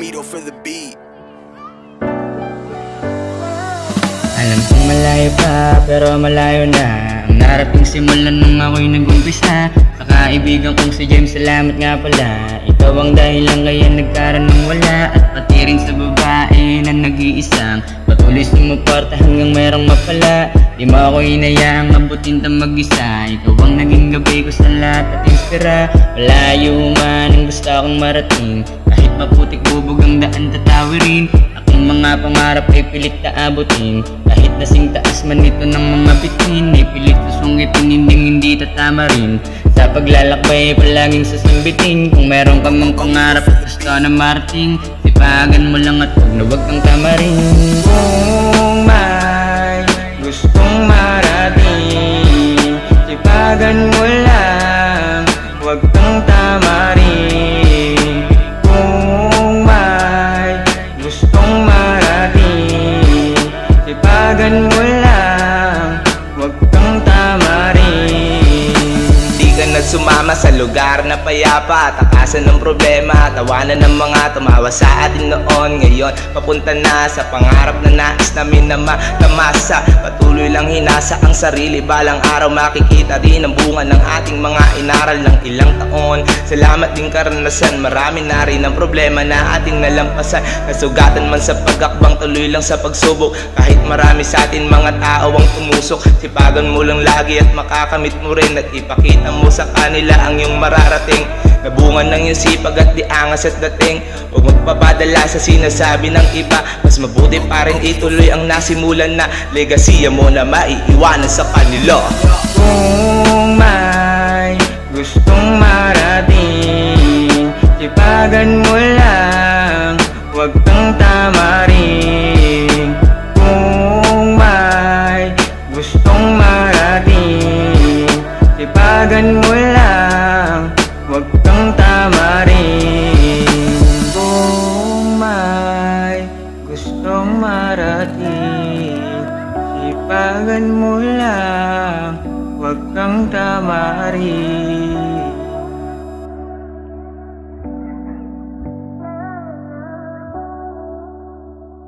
Mito for the beat. Alam kong malayo pa, pero malayo na ang narating simulan nung ako'y nag-umpisa. Sa kaibigan kong si James, salamat nga pala. Ikaw ang dahilan kaya nagkaroon ng wala. At pati rin sa babae na nag-iisang patuloy sumuporta hanggang merong mapala. Di mo ako hinayaang abutin tang mag-isa. Ikaw ang naging gabi ko sa lahat at inspira. Malayo man ang gusto akong marating, kahit maputik bubog ang daan tatawirin. Aking mga pangarap ay pilit na abutin, kahit nasing taas man ito ng mga bitin. Ay pilit susungitin, hindi tatama rin. Sa paglalakbay palaging sasambitin. Kung meron ka mang pangarap at gusto na marating, sipagan mo lang at huwag na huwag kang tamarin. Kung may gustong marating, sipagan mo lang, huwag kang tamarin. Kung may gustong marating, sipagan mo lang, huwag kang tamarin. Sumama sa lugar na payapa, takasan ng problema, tawanan ng mga tumawa sa atin noon. Ngayon, papunta na sa pangarap na nais namin na matamasa. Patuloy lang hinasa ang sarili, balang araw makikita rin ang bunga ng ating mga inaral ng ilang taon. Salamat din karanasan, marami na rin ang problema na ating nalampasan. Nasugatan man sa pag-akbang, tuloy lang sa pagsubok. Kahit marami sa atin mga tao ang tumusok, sipagan mo lang lagi at makakamit mo rin. At ipakita mo sa kanila ang iyong mararating, nabungan ng iyong sipag at di angas at dating. Huwag magpapadala sa sinasabi ng iba, mas mabuti pa rin ituloy ang nasimulan na legasiya mo na maiiwanan sa kanila. Kung may gustong marating, sipagan mo lang, huwag kang tamarin. Kung may gustong marating, sipagan mo lang, huwag kang tamarin. Kung may gustong marating, sipagan mo lang, huwag kang tamarin.